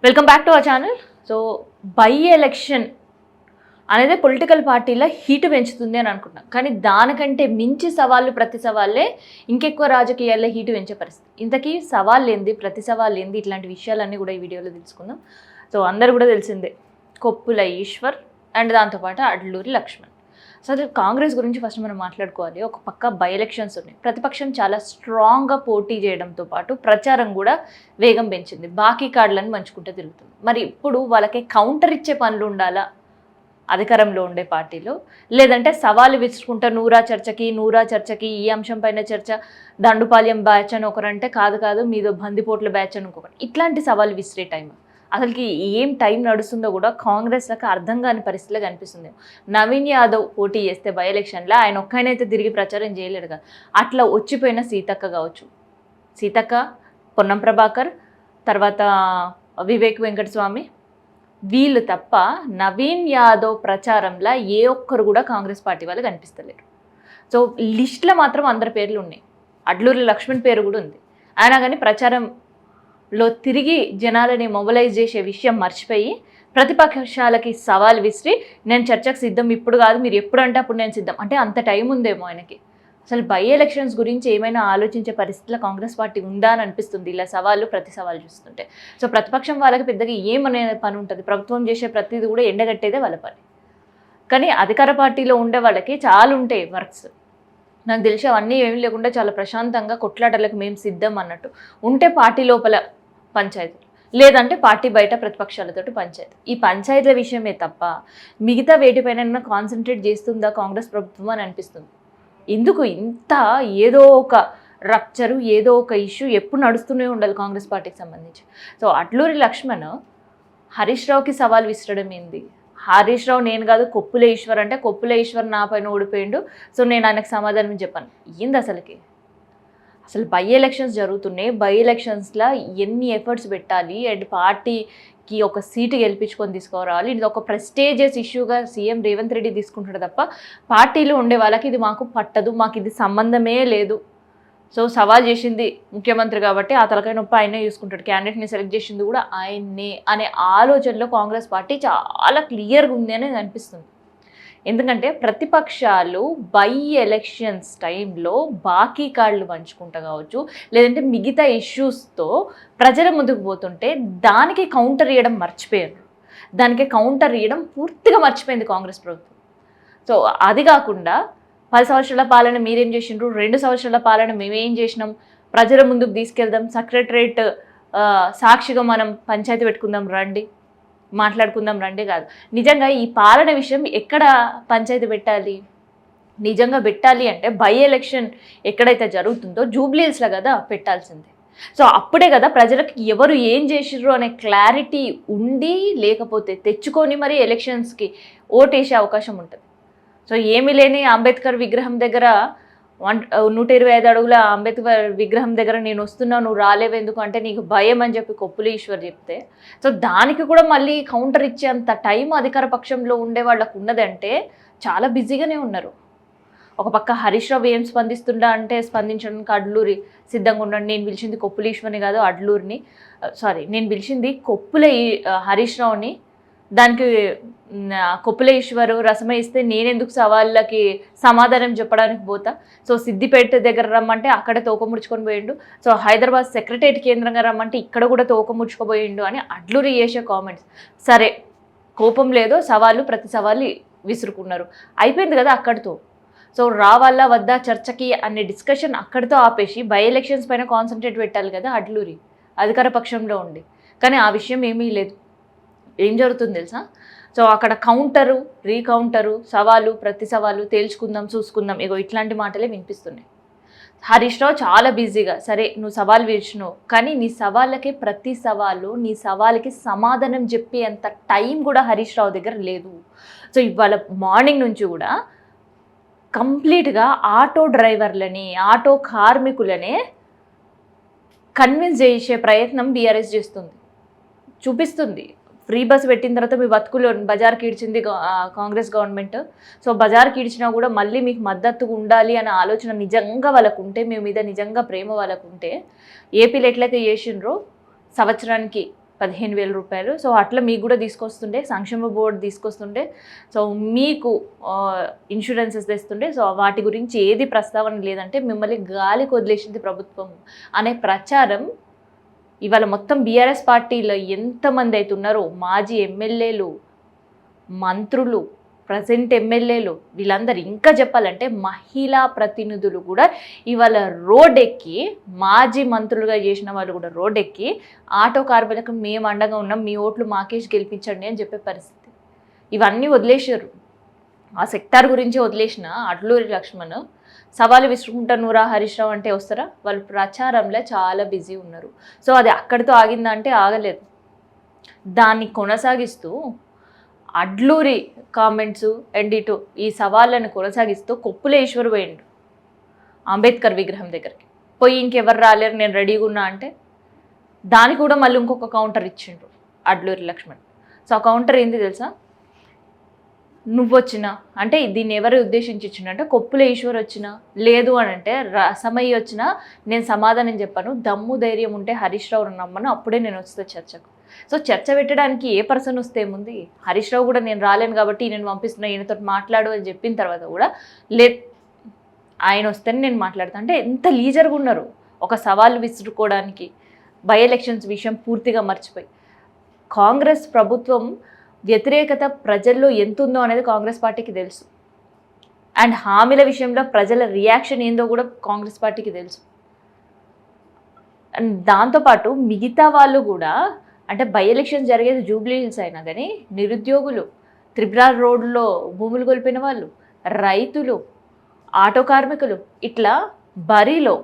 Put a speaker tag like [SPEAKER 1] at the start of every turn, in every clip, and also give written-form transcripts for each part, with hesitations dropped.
[SPEAKER 1] Welcome back to our channel. So by election అనేది political పార్టీల heat పెంచుతుంది అని అనుకున్నాం. కానీ దానికంటే మించి సవాళ్ళు ప్రతి సవాళ్ళే ఇంకెక్కువ రాజకీయాల్లో హీటు పెంచే పరిస్థితి. ఇంతకీ సవాళ్ళు ఏంది, ప్రతి సవాళ్ళు ఏంది, ఇట్లాంటి విషయాలన్నీ కూడా ఈ వీడియోలో తెలుసుకుందాం. సో అందరు కూడా తెలిసిందే కొప్పుల ఈశ్వర్ అండ్ దాంతోపాటు అడ్లూరి లక్ష్మణ్. సో అది కాంగ్రెస్ గురించి ఫస్ట్ మనం మాట్లాడుకోవాలి. ఒక పక్క బై ఎలక్షన్స్ ఉన్నాయి, ప్రతిపక్షం చాలా స్ట్రాంగ్గా పోటీ చేయడంతో పాటు ప్రచారం కూడా వేగం పెంచింది. బాకీ కార్డులను పంచుకుంటూ తిరుగుతుంది. మరి ఇప్పుడు వాళ్ళకి కౌంటర్ ఇచ్చే పనులు ఉండాలా అధికారంలో ఉండే పార్టీలో, లేదంటే సవాలు విసుకుంటా నూరా చర్చకి ఈ అంశం పైన చర్చ, దండుపాల్యం బ్యాచ్ అని ఒకరంటే కాదు మీదో బందిపోట్ల బ్యాచ్ అని ఇంకొకటి, ఇట్లాంటి సవాలు విసిరే టైం అసలుకి ఏం టైం నడుస్తుందో కూడా కాంగ్రెస్లకు అర్థం కాని పరిస్థితిలో కనిపిస్తుంది. నవీన్ యాదవ్ పోటీ చేస్తే బై ఎలక్షన్లో ఆయన ఒక్కనైతే తిరిగి ప్రచారం చేయలేడు కదా, అట్లా వచ్చిపోయిన సీతక్క కావచ్చు, సీతక్క, పొన్నం ప్రభాకర్, తర్వాత వివేక్ వెంకటస్వామి, వీళ్ళు తప్ప నవీన్ యాదవ్ ప్రచారంలో ఏ ఒక్కరు కూడా కాంగ్రెస్ పార్టీ వాళ్ళు కనిపిస్తలేరు. సో లిస్టులో మాత్రం అందరి పేర్లు ఉన్నాయి. అడ్లూరి లక్ష్మణ్ పేరు కూడా ఉంది. అయినా కానీ ప్రచారంలో తిరిగి జనాలని మొబిలైజ్ చేసే విషయం మర్చిపోయి ప్రతిపక్షాలకి సవాల్ విసిరి నేను చర్చకు సిద్ధం, ఇప్పుడు కాదు మీరు ఎప్పుడు అంటే అప్పుడు నేను సిద్ధం అంటే అంత టైం ఉందేమో ఆయనకి. అసలు బై ఎలక్షన్స్ గురించి ఏమైనా ఆలోచించే పరిస్థితిలో కాంగ్రెస్ పార్టీ ఉందా అని అనిపిస్తుంది ఇలా సవాళ్ళు ప్రతి సవాళ్ళు చూస్తుంటే. సో ప్రతిపక్షం వాళ్ళకి పెద్దగా ఏమనే పని ఉంటుంది, ప్రభుత్వం చేసే ప్రతిదీ కూడా ఎండగట్టేదే వాళ్ళ పని. కానీ అధికార పార్టీలో ఉండే వాళ్ళకి చాలా ఉంటాయి వర్క్స్. నాకు తెలిసి అవన్నీ ఏమీ లేకుండా చాలా ప్రశాంతంగా కొట్లాటలకు మేము సిద్ధం అన్నట్టు ఉంటే పార్టీ లోపల పంచాయతీ, లేదంటే పార్టీ బయట ప్రతిపక్షాలతోటి పంచాయతీ. ఈ పంచాయతీల విషయమే తప్ప మిగతా వేటిపైన కాన్సన్ట్రేట్ చేస్తుందా కాంగ్రెస్ ప్రభుత్వం అని అనిపిస్తుంది. ఎందుకు ఇంత ఏదో ఒక రప్చరు, ఏదో ఒక ఇష్యూ ఎప్పుడు నడుస్తూనే ఉండాలి కాంగ్రెస్ పార్టీకి సంబంధించి. సో అడ్లూరి లక్ష్మణ్ హరీష్ రావుకి సవాల్ విసరడం ఏంది, హరీష్ రావు నేను కాదు కొప్పుల ఈశ్వర్ అంటే కొప్పుల ఈశ్వర్ నా పైన ఓడిపోయిండు, సో నేను ఆయనకు సమాధానం చెప్పాను ఏంది అసలుకి. అసలు బై ఎలక్షన్స్ జరుగుతున్నాయి, బై ఎలక్షన్స్లో ఎన్ని ఎఫర్ట్స్ పెట్టాలి అండ్ పార్టీకి ఒక సీటు గెలిపించుకొని తీసుకురావాలి, ఇది ఒక ప్రెస్టేజియస్ ఇష్యూగా సీఎం రేవంత్ రెడ్డి తీసుకుంటాడు తప్ప పార్టీలో ఉండే వాళ్ళకి ఇది మాకు పట్టదు, మాకు ఇది సంబంధమే లేదు. సో సవాల్ చేసింది ముఖ్యమంత్రి కాబట్టి ఆ తలకాయ నొప్పి ఆయనే చూసుకుంటాడు, క్యాండిడేట్ని సెలెక్ట్ చేసింది కూడా ఆయన్నే అనే ఆలోచనలో కాంగ్రెస్ పార్టీ చాలా క్లియర్గా ఉంది అని అనిపిస్తుంది. ఎందుకంటే ప్రతిపక్షాలు బై ఎలక్షన్స్ టైంలో బాకీ కార్డులు పంచుకుంటా కావచ్చు, లేదంటే మిగతా ఇష్యూస్తో ప్రజల ముందుకు పోతుంటే దానికి కౌంటర్ ఇవ్వడం మర్చిపోయారు. దానికి కౌంటర్ ఇవ్వడం పూర్తిగా మర్చిపోయింది కాంగ్రెస్ ప్రభుత్వం. సో అది కాకుండా 10 సంవత్సరాల పాలన మీరేం చేసిండ్రు, 2 సంవత్సరాల పాలన మేమేం చేసినాం, ప్రజల ముందుకు తీసుకెళ్దాం, సెక్రటరేట్ సాక్షిగా మనం పంచాయతీ పెట్టుకుందాం రండి, మాట్లాడుకుందాం రండి కాదు. నిజంగా ఈ పాలన విషయం ఎక్కడ పంచాయతీ పెట్టాలి, నిజంగా పెట్టాలి అంటే బై ఎలక్షన్ ఎక్కడైతే జరుగుతుందో జూబ్లీహిల్స్లో కదా పెట్టాల్సిందే. సో అప్పుడే కదా ప్రజలకు ఎవరు ఏం చేసిర్రు అనే క్లారిటీ ఉండి, లేకపోతే తెచ్చుకొని మరి ఎలక్షన్స్కి ఓటేసే అవకాశం ఉంటుంది. సో ఏమీ లేని అంబేద్కర్ విగ్రహం దగ్గర 125 అడుగుల అంబేద్కర్ విగ్రహం దగ్గర నేను వస్తున్నా నువ్వు రాలేవెందుకు అంటే నీకు భయం అని చెప్పి కొప్పుల ఈశ్వర్ చెప్తే, సో దానికి కూడా మళ్ళీ కౌంటర్ ఇచ్చేంత టైం అధికార పక్షంలో ఉండే వాళ్ళకు ఉన్నదంటే చాలా బిజీగానే ఉన్నారు. ఒక పక్క హరీష్ రావు ఏం స్పందిస్తుండా అంటే స్పందించడానికి అడ్లూరి సిద్ధంగా ఉన్నాడు. నేను పిలిచింది కొప్పుల ఈశ్వర్ని కాదు అడ్లూరిని, నేను పిలిచింది హరీష్ రావుని, దానికి కొప్పుల ఈశ్వరు రసమ ఇస్తే నేనెందుకు సవాళ్ళకి సమాధానం చెప్పడానికి పోతా, సో సిద్దిపేట దగ్గర రమ్మంటే అక్కడ తోక ముడుచుకొని పోయిండు, సో హైదరాబాద్ సెక్రటరేట్ కేంద్రంగా రమ్మంటే ఇక్కడ కూడా తోక ముడుచుకోపోయిండు అని అడ్లూరి చేసే కామెంట్స్. సరే కోపం లేదో సవాళ్ళు ప్రతి సవాళ్ళు విసురుకున్నారు, అయిపోయింది కదా అక్కడితో. సో రావాలా వద్దా చర్చకి అనే డిస్కషన్ అక్కడితో ఆపేసి బై ఎలక్షన్స్ పైన కాన్సన్ట్రేట్ పెట్టాలి కదా అడ్లూరి అధికార పక్షంలో ఉండి. కానీ ఆ విషయం ఏమీ లేదు. ఏం జరుగుతుంది తెలుసా, సో అక్కడ కౌంటరు, రీకౌంటరు, సవాలు ప్రతి సవాలు తేల్చుకుందాం చూసుకుందాం, ఇగో ఇట్లాంటి మాటలే వినిపిస్తున్నాయి. హరీష్ రావు చాలా బిజీగా, సరే నువ్వు సవాల్ విడిచినావు కానీ నీ సవాళ్ళకి ప్రతి సవాలు నీ సవాళ్ళకి సమాధానం చెప్పే అంత టైం కూడా హరీష్ రావు దగ్గర లేదు. సో ఇవాళ మార్నింగ్ నుంచి కూడా కంప్లీట్గా ఆటో డ్రైవర్లని, ఆటో కార్మికులనే కన్విన్స్ చేసే ప్రయత్నం బీఆర్ఎస్ చేస్తుంది, చూపిస్తుంది. ఫ్రీ బస్ పెట్టిన తర్వాత మీ బతుకులు బజార్కి ఇడిచింది కాంగ్రెస్ గవర్నమెంట్. సో బజార్కి ఇడిచినా కూడా మళ్ళీ మీకు మద్దతుగా ఉండాలి అనే ఆలోచన నిజంగా వాళ్ళకు ఉంటే, మీ మీద నిజంగా ప్రేమ వాళ్ళకు ఉంటే, ఏపీలో ఎట్లయితే చేసిండ్రో సంవత్సరానికి రూపాయలు. సో అట్లా మీకు కూడా తీసుకొస్తుండే, సంక్షేమ బోర్డు తీసుకొస్తుండే, సో మీకు ఇన్సూరెన్సెస్ తెస్తుండే. సో వాటి గురించి ఏది ప్రస్తావన లేదంటే మిమ్మల్ని గాలికి వదిలేసింది ప్రభుత్వం అనే ప్రచారం ఇవాళ మొత్తం బీఆర్ఎస్ పార్టీలో ఎంతమంది అయితే ఉన్నారో, మాజీ ఎమ్మెల్యేలు, మంత్రులు, ప్రజెంట్ ఎమ్మెల్యేలు, వీళ్ళందరూ, ఇంకా చెప్పాలంటే మహిళా ప్రతినిధులు కూడా ఇవాళ రోడ్డెక్కి, మాజీ మంత్రులుగా చేసిన వాళ్ళు కూడా రోడ్డెక్కి ఆటో కార్మికులకు మేము అండగా ఉన్నాం, మీ ఓట్లు మాకేసి గెలిపించండి అని చెప్పే పరిస్థితి. ఇవన్నీ వదిలేసారు. ఆ సెక్టార్ గురించి వదిలేసిన అడ్లూరి లక్ష్మణ్ సవాలు విసురుకుంటున్నారా హరీష్ రావు అంటే వస్తారా? వాళ్ళు ప్రచారంలో చాలా బిజీ ఉన్నారు. సో అది అక్కడితో ఆగిందా అంటే ఆగలేదు. దాన్ని కొనసాగిస్తూ అడ్లూరి కామెంట్స్ అండ్ ఇటు ఈ సవాళ్ళను కొనసాగిస్తూ కొప్పులేశ్వరు పోయిండు అంబేద్కర్ విగ్రహం దగ్గరికి పోయి, ఇంకెవరు రాలేరు నేను రెడీగా ఉన్నా అంటే దానికి కూడా మళ్ళీ ఇంకొక కౌంటర్ ఇచ్చిండ్రు అడ్లూరి లక్ష్మణ్. సో ఆ కౌంటర్ ఏంది తెలుసా? నువ్వు వచ్చినా అంటే దీన్ని ఎవరు ఉద్దేశించి ఇచ్చిండంటే కొప్పులేశ్వర్ వచ్చినా, లేదు అని అంటే రసమయ్య వచ్చినా నేను సమాధానం చెప్పాను, దమ్ము ధైర్యం ఉంటే హరీష్ రావు నమ్మను, అప్పుడే నేను వస్తా చర్చకు. సో చర్చ పెట్టడానికి ఏ పర్సన్ వస్తే ఏముంది? హరీష్ రావు కూడా నేను రాలేను కాబట్టి నేను పంపిస్తున్నా, ఈయనతో మాట్లాడు అని చెప్పిన తర్వాత కూడా ఆయన వస్తేనే నేను మాట్లాడతాను అంటే ఎంత లీజర్గా ఉన్నారు. ఒక సవాలు విసురుకోవడానికి బై ఎలక్షన్స్ విషయం పూర్తిగా మర్చిపోయి. కాంగ్రెస్ ప్రభుత్వం వ్యతిరేకత ప్రజల్లో ఎంత ఉందో అనేది కాంగ్రెస్ పార్టీకి తెలుసు. అండ్ హామీల విషయంలో ప్రజల రియాక్షన్ ఏందో కూడా కాంగ్రెస్ పార్టీకి తెలుసు. అండ్ దాంతోపాటు మిగతా వాళ్ళు కూడా, అంటే బై ఎలక్షన్ జరిగేది జూబ్లీ హిల్స్ అయినా కానీ నిరుద్యోగులు, త్రిపుర రోడ్లో భూములు కోల్పోయిన వాళ్ళు, రైతులు, ఆటో కార్మికులు, ఇట్లా బరిలో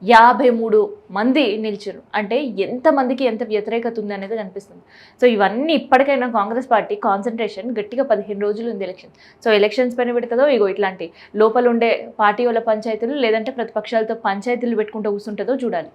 [SPEAKER 1] 53 మంది నిలిచారు. అంటే ఎంతమందికి ఎంత వ్యతిరేకత ఉంది అనేది కనిపిస్తుంది. సో ఇవన్నీ ఇప్పటికైనా కాంగ్రెస్ పార్టీ కాన్సన్ట్రేషన్ గట్టిగా 15 రోజులు ఉంది ఎలక్షన్. సో ఎలక్షన్స్ పైన పెడుతుందో ఇగో ఇట్లాంటి లోపల ఉండే పార్టీ వాళ్ళ పంచాయతీలు, లేదంటే ప్రతిపక్షాలతో పంచాయతీలు పెట్టుకుంటూ కూర్చుంటుందో చూడాలి.